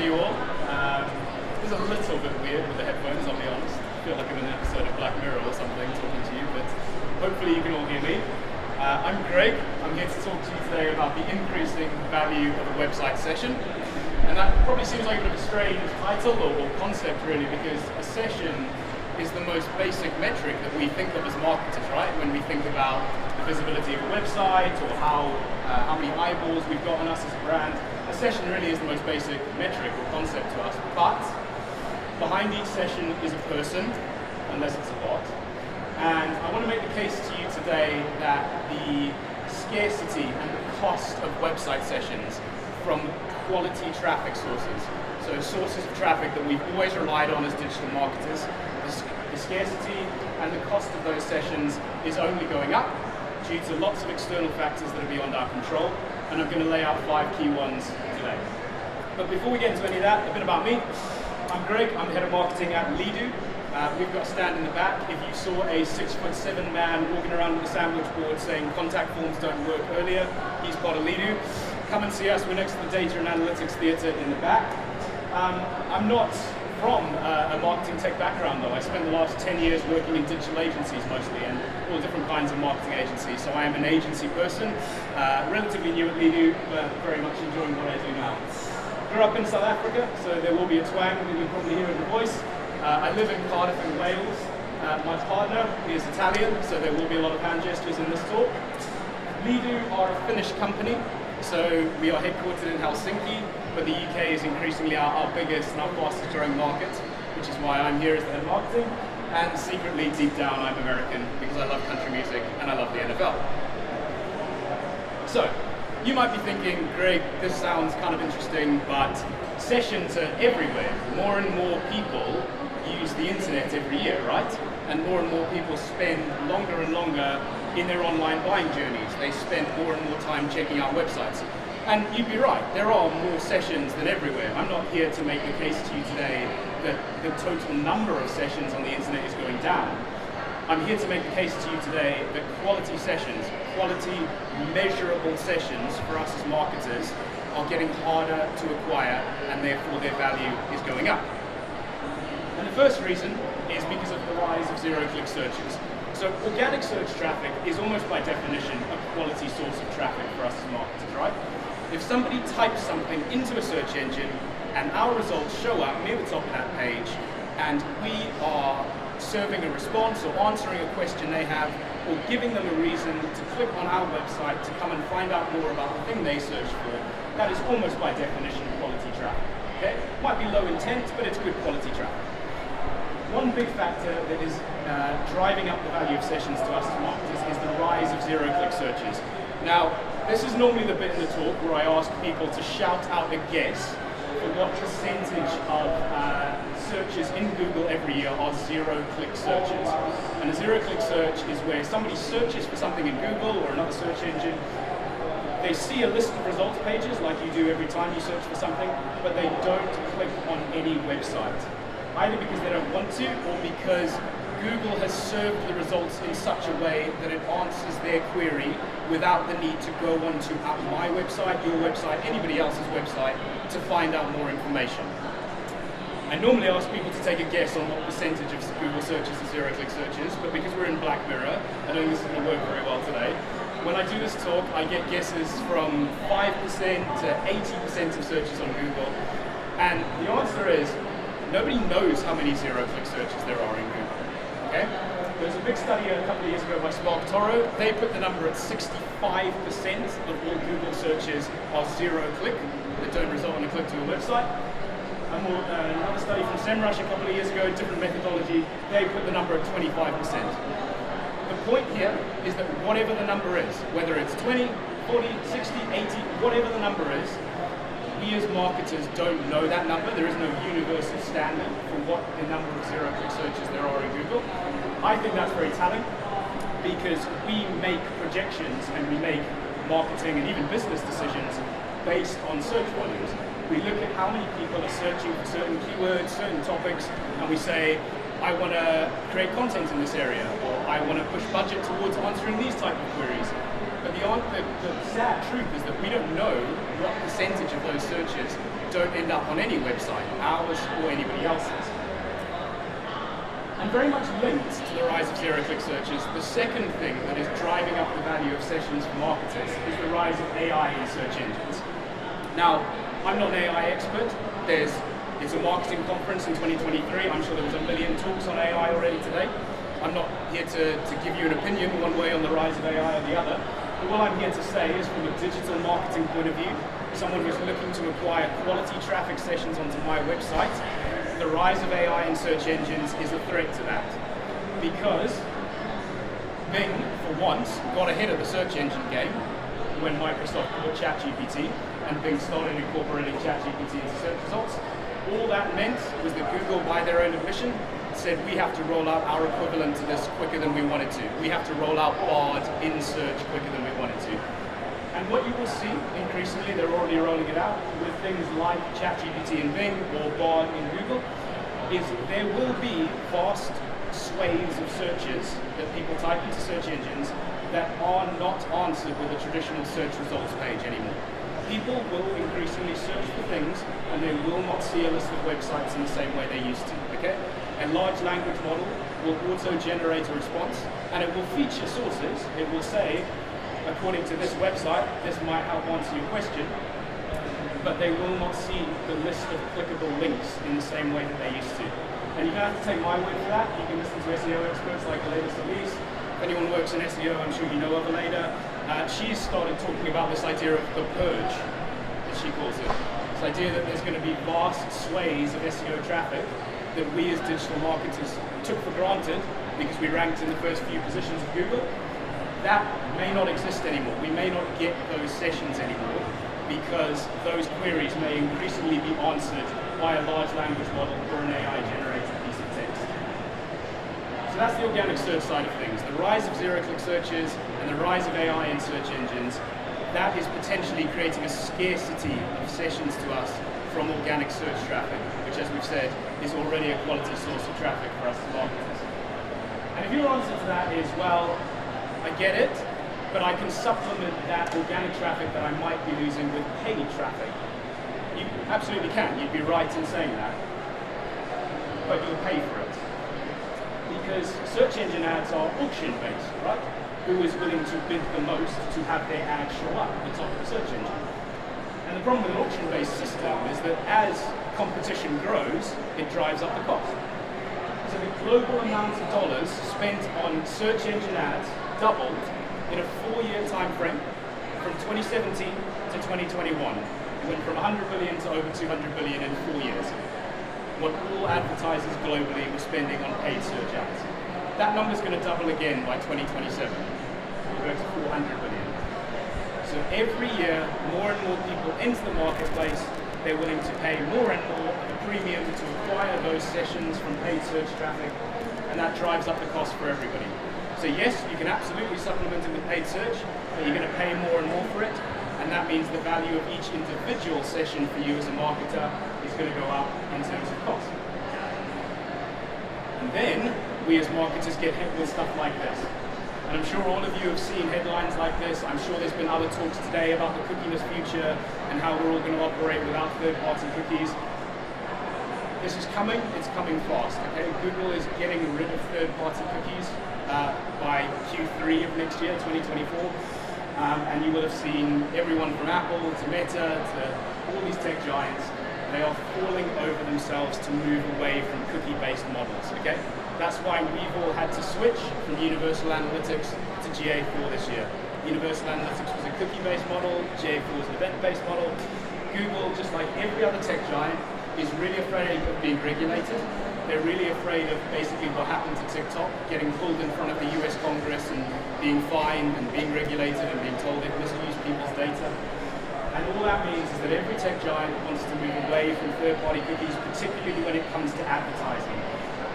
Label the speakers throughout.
Speaker 1: you all. It's a little bit weird with the headphones, I'll be honest. I feel like I'm in an episode of Black Mirror or something talking to you, but hopefully you can all hear me. I'm Greg. I'm here to talk to you today about the increasing value of a website session. And that probably seems like a bit of a strange title or concept really, because a session is the most basic metric that we think of as marketers, right? When we think about the visibility of a website or how many eyeballs we've got on us as a brand, a session really is the most basic metric or concept to us. But behind each session is a person, unless it's a bot. And I want to make the case to you today that the scarcity and the cost of website sessions from quality traffic sources, so sources of traffic that we've always relied on as digital marketers, the scarcity and the cost of those sessions is only going up due to lots of external factors that are beyond our control, and I'm going to lay out 5 key ones today. But before we get into any of that, a bit about me. I'm Greg, I'm the head of marketing at Leadoo. We've got a stand in the back. If you saw a 6'7" man walking around with a sandwich board saying contact forms don't work earlier, he's part of Leadoo. Come and see us, we're next to the data and analytics theatre in the back. I'm not from a marketing tech background though. I spent the last 10 years working in digital agencies mostly and all different kinds of marketing agencies. So I am an agency person, relatively new at Leadoo, but very much enjoying what I do now. Grew up in South Africa, so there will be a twang that you'll probably hear in the voice. I live in Cardiff in Wales. My partner is Italian, so there will be a lot of hand gestures in this talk. Leadoo are a Finnish company, so we are headquartered in Helsinki, but the UK is increasingly our biggest and our fastest growing market, which is why I'm here as the head of marketing. And secretly, deep down, I'm American because I love country music and I love the NFL. So, you might be thinking, Greg, this sounds kind of interesting, but sessions are everywhere. More and more people use the internet every year, right? And more people spend longer and longer in their online buying journeys. They spend more and more time checking out websites. And you'd be right, there are more sessions than everywhere. I'm not here to make the case to you today that the total number of sessions on the internet is going down. I'm here to make the case to you today that quality sessions, quality measurable sessions for us as marketers are getting harder to acquire and therefore their value is going up. And the first reason is because of the rise of zero-click searches. So organic search traffic is almost by definition a quality source of traffic for us as marketers, right? If somebody types something into a search engine and our results show up near the top of that page and we are serving a response or answering a question they have or giving them a reason to click on our website to come and find out more about the thing they searched for, that is almost by definition quality traffic. Okay? Might be low intent, but it's good quality traffic. One big factor that is driving up the value of sessions to us as marketers is the rise of zero-click searches. Now, this is normally the bit in the talk where I ask people to shout out a guess for what percentage of searches in Google every year are zero-click searches. And a zero-click search is where somebody searches for something in Google or another search engine. They see a list of results pages like you do every time you search for something, but they don't click on any website. Either because they don't want to or because Google has served the results in such a way that it answers their query without the need to go onto my website, your website, anybody else's website to find out more information. I normally ask people to take a guess on what percentage of Google searches are zero-click searches, but because we're in Black Mirror, I don't think this is going to work very well today. When I do this talk, I get guesses from 5% to 80% of searches on Google, and the answer is nobody knows how many zero-click searches there are in Google. Okay? There's a big study a couple of years ago by Spark Toro. They put the number at 65% of all Google searches are zero-click that don't result in a click to a website. Another study from SEMrush a couple of years ago, different methodology, they put the number at 25%. The point here is that whatever the number is, whether it's 20, 40, 60, 80, whatever the number is, we as marketers don't know that number. There is no universal standard for what the number of zero-click searches there are in Google. I think that's very telling because we make projections and we make marketing and even business decisions based on search volumes. We look at how many people are searching for certain keywords, certain topics, and we say, I want to create content in this area, or I want to push budget towards answering these type of queries. But the sad truth is that we don't know what percentage of those searches don't end up on any website, ours or anybody else's. And very much linked to the rise of zero-click searches, the second thing that is driving up the value of sessions for marketers is the rise of AI in search engines. Now, I'm not an AI expert. It's a marketing conference in 2023. I'm sure there was a million talks on AI already today. I'm not here to give you an opinion one way on the rise of AI or the other. But what I'm here to say is, from a digital marketing point of view, someone who's looking to acquire quality traffic sessions onto my website, the rise of AI in search engines is a threat to that. Because Bing, for once, got ahead of the search engine game when Microsoft bought ChatGPT and Bing started incorporating ChatGPT into search results. All that meant was that Google, by their own admission, said we have to roll out our equivalent to this quicker than we wanted to. We have to roll out Bard in search quicker than we wanted to. And what you will see increasingly, they're already rolling it out with things like ChatGPT in Bing or Bard in Google, is there will be vast swathes of searches that people type into search engines that are not answered with a traditional search results page anymore. People will increasingly search for things and they will not see a list of websites in the same way they used to, okay? A large language model will auto-generate a response and it will feature sources. It will say, according to this website, this might help answer your question, but they will not see the list of clickable links in the same way that they used to. And you don't have to take my word for that. You can listen to SEO experts like Leadoo. If anyone works in SEO, I'm sure you know of Leadoo. She's started talking about this idea of the purge, as she calls it. This idea that there's going to be vast swathes of SEO traffic that we as digital marketers took for granted because we ranked in the first few positions of Google. That may not exist anymore. We may not get those sessions anymore because those queries may increasingly be answered by a large language model or an AI-generated piece of text. So that's the organic search side of things. The rise of zero-click searches and the rise of AI in search engines, that is potentially creating a scarcity of sessions to us from organic search traffic, which, as we've said, is already a quality source of traffic for us as marketers. And if your answer to that is, well, I get it, but I can supplement that organic traffic that I might be losing with paid traffic, you absolutely can. You'd be right in saying that. But you'll pay for it. Because search engine ads are auction-based, right? Who is willing to bid the most to have their ad show up at the top of the search engine? And the problem with an auction-based system is that as competition grows, it drives up the cost. So the global amount of dollars spent on search engine ads doubled in a 4-year time frame from 2017 to 2021. It went from 100 billion to over 200 billion in 4 years. What all advertisers globally were spending on paid search ads. That number's going to double again by 2027. We'll go to 400 billion. So every year, more and more people enter the marketplace. They're willing to pay more and more of a premium to acquire those sessions from paid search traffic, and that drives up the cost for everybody. So yes, you can absolutely supplement it with paid search, but you're going to pay more and more for it, and that means the value of each individual session for you as a marketer is going to go up in terms of cost. And then, we as marketers get hit with stuff like this. And I'm sure all of you have seen headlines like this. I'm sure there's been other talks today about the cookieless future and how we're all going to operate without third-party cookies. This is coming, it's coming fast, okay? Google is getting rid of third-party cookies by Q3 of next year, 2024. And you will have seen everyone from Apple to Meta to all these tech giants, they are falling over themselves to move away from cookie-based models, okay? That's why we've all had to switch from Universal Analytics to GA4 this year. Universal Analytics was a cookie-based model, GA4 was an event-based model. Google, just like every other tech giant, is really afraid of being regulated. They're really afraid of basically what happened to TikTok, getting pulled in front of the US Congress and being fined and being regulated and being told they've misused people's data. And all that means is that every tech giant wants to move away from third-party cookies, particularly when it comes to advertising.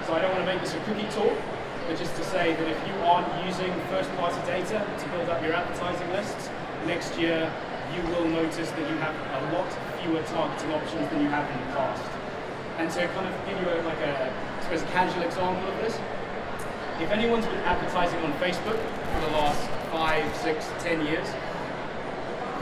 Speaker 1: So I don't want to make this a cookie talk, but just to say that if you aren't using first-party data to build up your advertising lists, next year you will notice that you have a lot fewer targeting options than you have in the past. And to kind of give you a casual example of this, if anyone's been advertising on Facebook for the last 5, 6, 10 years,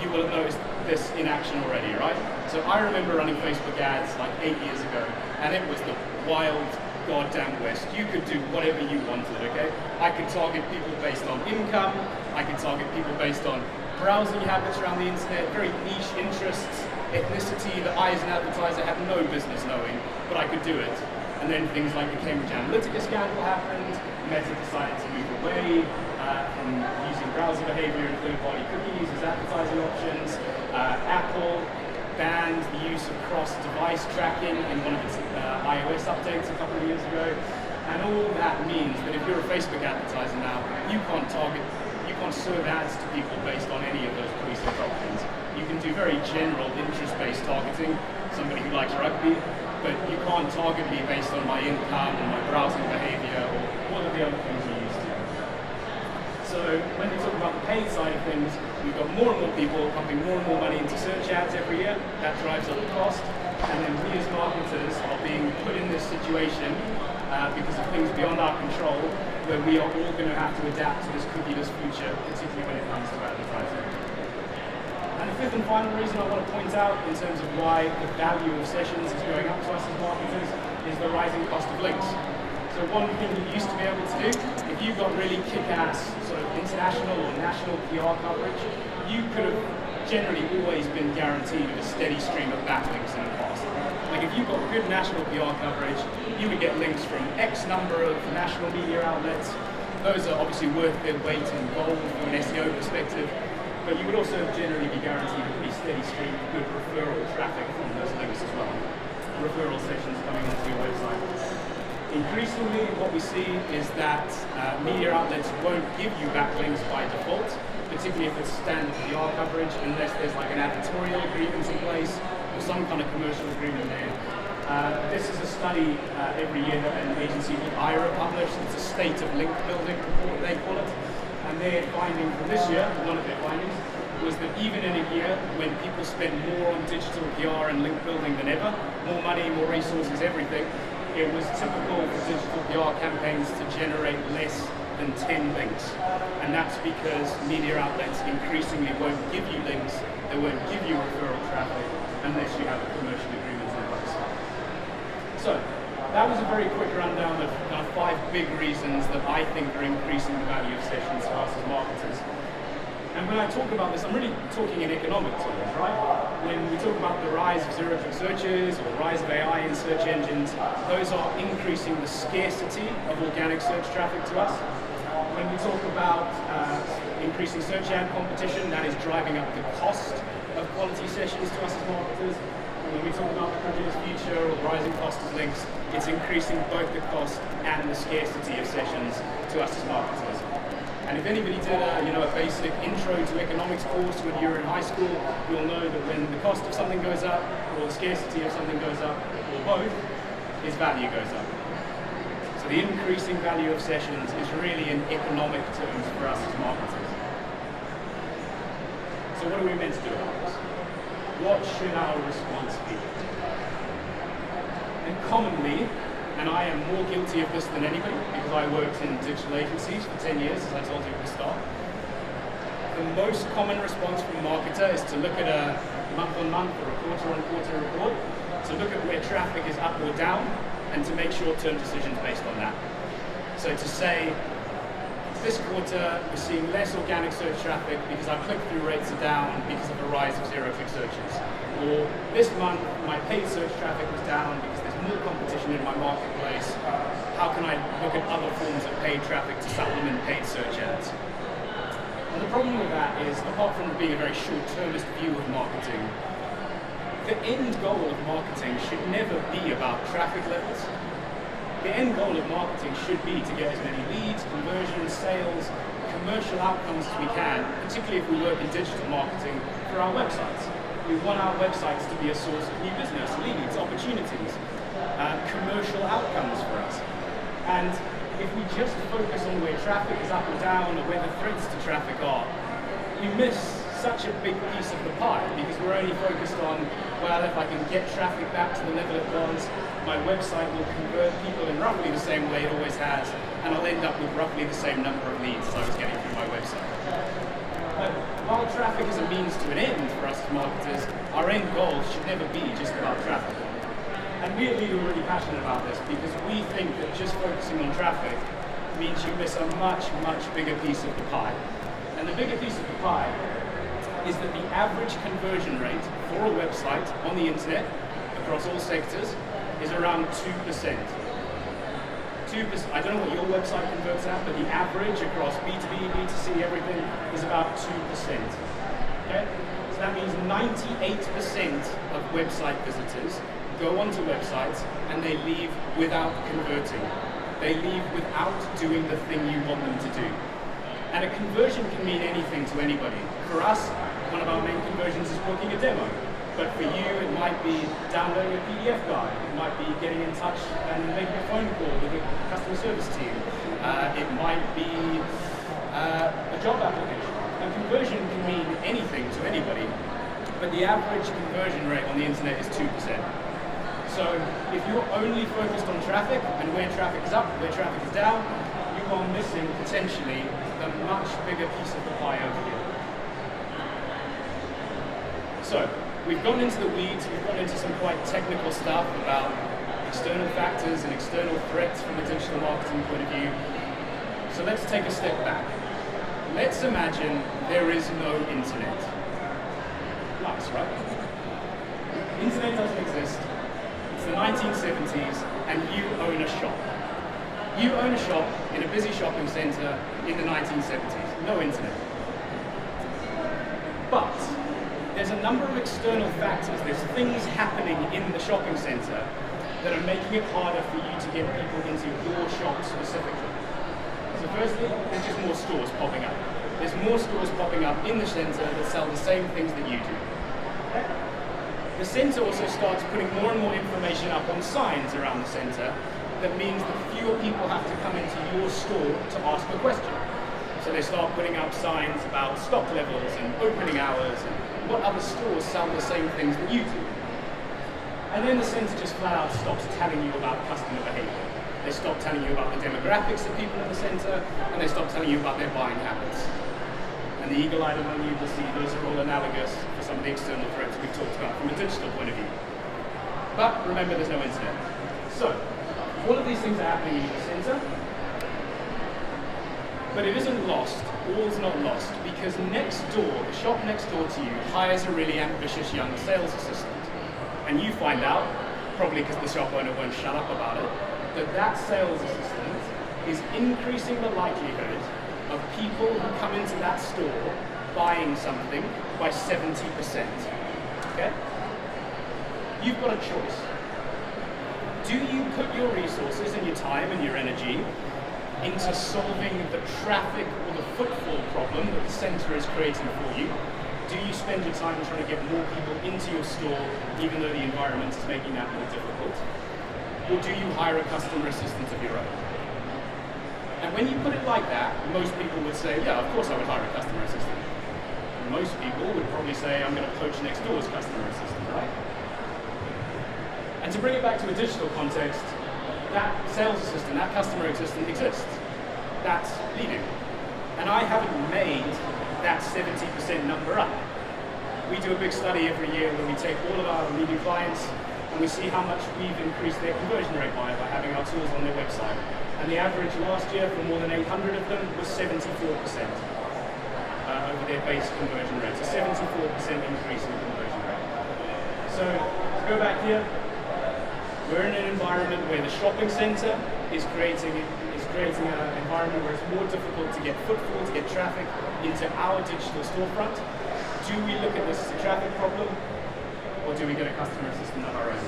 Speaker 1: you will have noticed this in action already, right? So I remember running Facebook ads like 8 years ago, and it was the wild goddamn west. You could do whatever you wanted, okay? I could target people based on income, I could target people based on browsing habits around the internet, very niche interests, ethnicity that I as an advertiser had no business knowing, but I could do it. And then things like the Cambridge Analytica scandal happened, Meta decided to move away from using browser behavior and third-party cookies as advertising options. Apple banned the use of cross-device tracking in one of its iOS updates a couple of years ago. And all that means that if you're a Facebook advertiser now, you can't serve ads to people based on any of those preset options. You can do very general interest-based targeting, somebody who likes rugby, but you can't target me based on my income or my browsing behavior or all of the other things you used to. So when we talk about the paid side of things, we've got more and more people pumping more and more money into search ads every year. That drives up the cost. And then we as marketers are being put in this situation because of things beyond our control, where we are all going to have to adapt to this cookieless future, particularly when it comes to advertising. And the fifth and final reason I want to point out in terms of why the value of sessions is going up to us as marketers is the rising cost of links. So one thing you used to be able to do, if you got really kick-ass sort of international or national PR coverage, you could have generally always been guaranteed a steady stream of backlinks in the past. Like if you got good national PR coverage, you would get links from X number of national media outlets. Those are obviously worth their weight in gold from an SEO perspective, but you would also generally be guaranteed a pretty steady stream of good referral traffic from those links as well. Referral sessions coming onto your website. Increasingly, what we see is that media outlets won't give you backlinks by default, particularly if it's standard PR coverage, unless there's like an advertorial agreement in place or some kind of commercial agreement there. This is a study every year that an agency called IRA published. It's a state of link building report, they call it. And their finding from this year, one of their findings, was that even in a year when people spend more on digital PR and link building than ever, more money, more resources, everything, it was typical for digital PR campaigns to generate less than 10 links. And that's because media outlets increasingly won't give you links, they won't give you referral traffic unless you have a commercial agreement in place. So, that was a very quick rundown of 5 big reasons that I think are increasing the value of sessions for us as marketers. And when I talk about this, I'm really talking in economic terms, right? When we talk about the rise of zero-click searches or the rise of AI in search engines, those are increasing the scarcity of organic search traffic to us. When we talk about increasing search ad competition, that is driving up the cost of quality sessions to us as marketers. When we talk about the cookieless future or the rising cost of links, it's increasing both the cost and the scarcity of sessions to us as marketers. And if anybody did a basic intro to economics course when you were in high school, you'll know that when the cost of something goes up, or the scarcity of something goes up, or both, its value goes up. So the increasing value of sessions is really in economic terms for us as marketers. So what are we meant to do about this? What should our response be? And commonly, and I am more guilty of this than anybody because I worked in digital agencies for 10 years, as I told you at the start. The most common response from a marketer is to look at a month-on-month or a quarter-on-quarter report, to look at where traffic is up or down, and to make short-term decisions based on that. So to say, this quarter, we're seeing less organic search traffic because our click-through rates are down because of a rise of zero-click searches. Or this month, my paid search traffic was down because there's more competition in my marketplace. How can I look at other forms of paid traffic to supplement paid search ads? And the problem with that is, apart from being a very short-termist view of marketing, the end goal of marketing should never be about traffic levels. The end goal of marketing should be to get as many leads, conversions, sales, commercial outcomes as we can, particularly if we work in digital marketing for our websites. We want our websites to be a source of new business, leads, opportunities, commercial outcomes for us. And if we just focus on where traffic is up or down or where the threats to traffic are, we miss such a big piece of the pie because we're only focused on, well, if I can get traffic back to the level it was, my website will convert people in roughly the same way it always has, and I'll end up with roughly the same number of leads as I was getting through my website. But while traffic is a means to an end for us as marketers, our end goal should never be just about traffic. And we at Leadoo are really passionate about this because we think that just focusing on traffic means you miss a much, much bigger piece of the pie. And the bigger piece of the pie is that the average conversion rate for a website on the internet across all sectors is around 2%. 2%. I don't know what your website converts at, but the average across B2B, B2C, everything is about 2%. Okay? So that means 98% of website visitors go onto websites and they leave without converting. They leave without doing the thing you want them to do. And a conversion can mean anything to anybody. For us, one of our main conversions is booking a demo. But for you, it might be downloading a PDF guide. It might be getting in touch and making a phone call with a customer service team. It might be a job application. A conversion can mean anything to anybody, but the average conversion rate on the internet is 2%. So if you're only focused on traffic and where traffic is up, where traffic is down, you are missing potentially a much bigger piece of the pie over here. So we've gone into the weeds, we've gone into some quite technical stuff about external factors and external threats from a digital marketing point of view. So let's take a step back. Let's imagine there is no internet. Nice, right? Internet doesn't exist. It's the 1970s and you own a shop. You own a shop in a busy shopping center in the 1970s. No internet. But there's a number of external factors. There's things happening in the shopping center that are making it harder for you to get people into your shop specifically. So firstly, there's just more stores popping up. There's more stores popping up in the center that sell the same things that you do. The center also starts putting more and more information up on signs around the center. That means that fewer people have to come into your store to ask a question. So they start putting up signs about stock levels and opening hours and what other stores sell the same things that you do. And then the center just flat out stops telling you about customer behavior. They stop telling you about the demographics of people in the center, and they stop telling you about their buying habits. And the eagle-eyed among you will see those are all analogous for some of the external threats we've talked about from a digital point of view. But remember, there's no internet. So, all of these things are happening in the center, but it isn't lost. All's not lost, because next door, the shop next door to you, hires a really ambitious young sales assistant. And you find out, probably because the shop owner won't shut up about it, that sales assistant is increasing the likelihood of people who come into that store buying something by 70%. Okay? You've got a choice. Do you put your resources and your time and your energy into solving the traffic or the footfall problem that the center is creating for you? Do you spend your time trying to get more people into your store even though the environment is making that more difficult? Or do you hire a customer assistant of your own? And when you put it like that, most people would say, yeah, of course I would hire a customer assistant. And most people would probably say, I'm going to poach next door's customer assistant, right? And to bring it back to a digital context, that sales assistant, that customer assistant exists. That's Leadoo. And I haven't made that 70% number up. We do a big study every year where we take all of our Leadoo clients and we see how much we've increased their conversion rate by having our tools on their website. And the average last year for more than 800 of them was 74% over their base conversion rate. So 74% increase in conversion rate. So to go back here, we're in an environment where the shopping center is creating an environment where it's more difficult to get footfall, to get traffic into our digital storefront. Do we look at this as a traffic problem, or do we get a customer assistant of our own?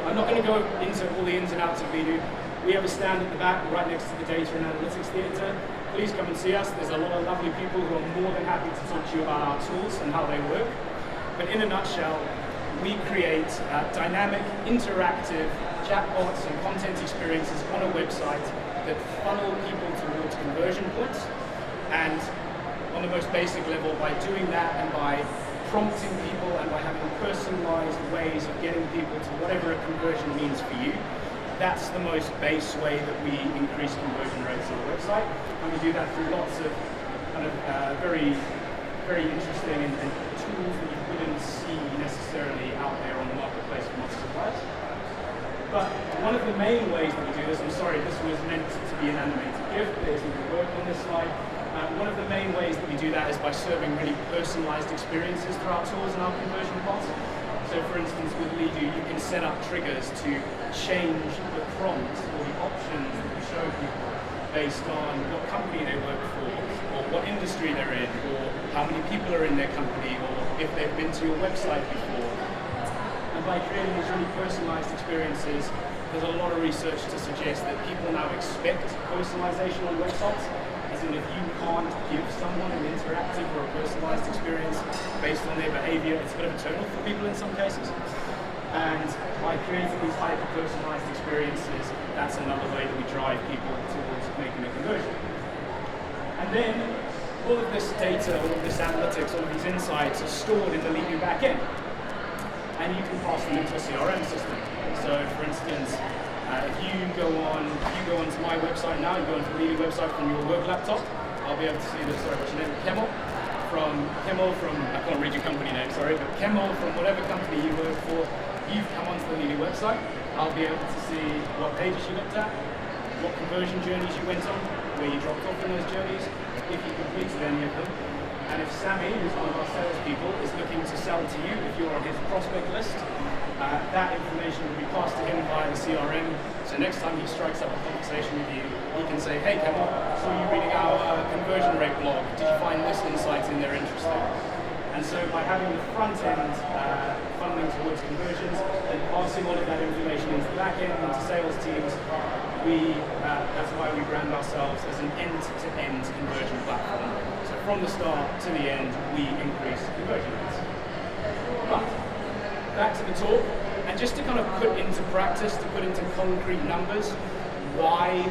Speaker 1: I'm not going to go into all the ins and outs of Leadoo. We have a stand at the back right next to the data and analytics theater. Please come and see us. There's a lot of lovely people who are more than happy to talk to you about our tools and how they work. But in a nutshell, we create dynamic, interactive chatbots and content experiences on a website that funnel people towards conversion points. And on the most basic level, by doing that and by prompting people and by having personalized ways of getting people to whatever a conversion means for you, that's the most base way that we increase conversion rates on the website. And we do that through lots of kind of very very interesting and tools that you wouldn't see necessarily out there on the marketplace from other suppliers. But one of the main ways that we do this, I'm sorry, this was meant to be an animated GIF, but it isn't going to work on this slide. One of the main ways that we do that is by serving really personalized experiences through our tools and our conversion bots. So for instance, with Leadoo, you can set up triggers to change the prompt or the options that you show people based on what company they work for, or what industry they're in, or how many people are in their company, or if they've been to your website before. And by creating these really personalized experiences, there's a lot of research to suggest that people now expect personalization on websites. As in, if you can't give someone an interactive or a personalized experience based on their behavior, it's a bit of a turn-off for people in some cases. And by creating these hyper-personalized experiences, that's another way that we drive people towards making a conversion. And then, all of this data, all of this analytics, all of these insights are stored in the Leadoo backend. And you can pass them into a CRM system. So, for instance, if you go onto my website now, you go onto the Leadoo website from your work laptop, I'll be able to see this, sorry, what's your name? Kemal from, I can't read your company name, sorry, but Kemal from whatever company you work for, you've come onto the Leadoo website. I'll be able to see what pages you looked at, what conversion journeys you went on, where you dropped off in those journeys, if you completed any of them. And if Sammy, who's one of our salespeople, is looking to sell to you, if you're on his prospect list, that information will be passed to him via the CRM. So next time he strikes up a conversation with you, he can say, hey Kemal, saw you reading our conversion rate blog. Did you find this insight in there interesting? And so by having the front end funding towards conversions and passing all of that information into the back end, into sales teams, that's why we brand ourselves as an end-to-end conversion platform. So from the start to the end, we increase conversion rates. But back to the talk, and just to kind of put into practice, to put into concrete numbers, why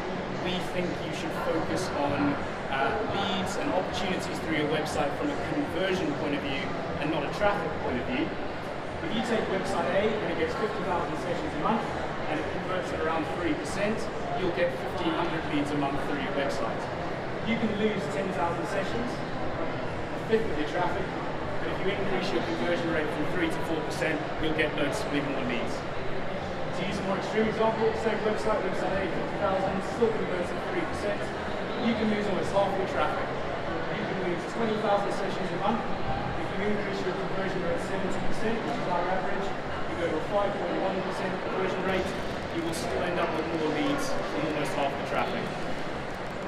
Speaker 1: we think you should focus on leads and opportunities through your website from a conversion point of view and not a traffic point of view. If you take website A and it gets 50,000 sessions a month and it converts at around 3%, you'll get 1,500 leads a month through your website. You can lose 10,000 sessions, a fifth of your traffic, but if you increase your conversion rate from 3 to 4%, you'll get noticeably more leads. To use a more extreme example, same website A, 50,000, still converts at 3%. You can lose almost half your traffic. You can lose 20,000 sessions a month. If you increase your conversion rate 70%, which is our average, you go to a 5.1% conversion rate, you will still end up with more leads from almost half the traffic.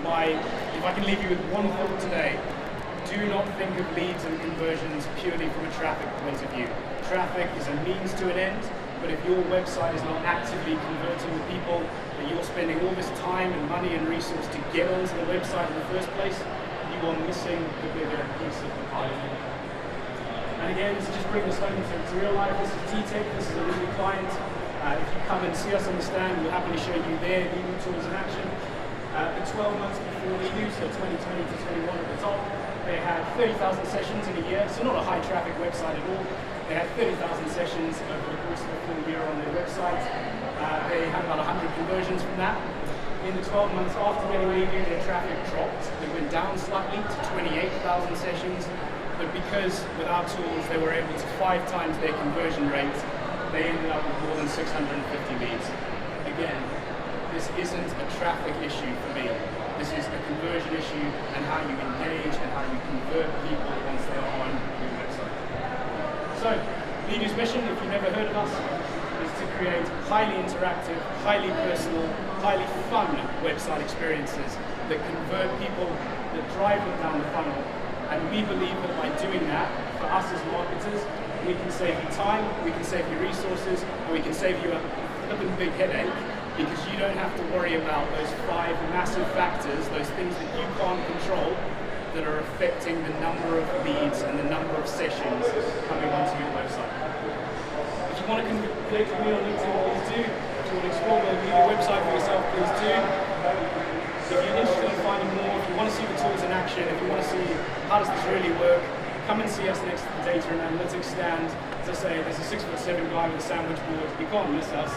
Speaker 1: If I can leave you with one thought today, do not think of leads and conversions purely from a traffic point of view. Traffic is a means to an end, but if your website is not actively converting the people, and you're spending all this time and money and resource to get onto the website in the first place, you are missing the bigger piece of the pie. And again, to just bring this home to real life, this is T-Tech, this is a Leadoo client. If you come and see us on the stand, we'll happily show you their Leadoo tools in action. The 12 months before Leadoo, so 2020 to 21 at the top, they had 30,000 sessions in a year, so not a high traffic website at all. They had 30,000 sessions over the course of a full year on their website. They had about 100 conversions from that. In the 12 months after getting Leadoo, their traffic dropped. It went down slightly to 28,000 sessions, but because with our tools they were able to 5 times their conversion rate, they ended up with more than 650 leads. Again, this isn't a traffic issue for me. This is a conversion issue and how you engage and how you convert people once they are on your website. So, Leadoo's mission, if you've never heard of us, is to create highly interactive, highly personal, highly fun website experiences that convert people, that drive them down the funnel. And we believe that by doing that, for us as marketers, we can save you time, we can save you resources, and we can save you a flippin' big headache, because you don't have to worry about those 5 massive factors, those things that you can't control, that are affecting the number of leads and the number of sessions coming onto your website. If you want to connect with me on LinkedIn, please do. If you want to explore the Leadoo website for yourself, please do. If you're interested in finding more, if you want to see the tools in action, if you want to see how does this really work, come and see us next to the data and analytics stand. As I say, there's a 6'7" guy with a sandwich board. You can't miss us.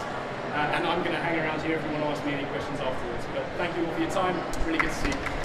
Speaker 1: And I'm going to hang around here if you want to ask me any questions afterwards. But thank you all for your time. Really good to see you.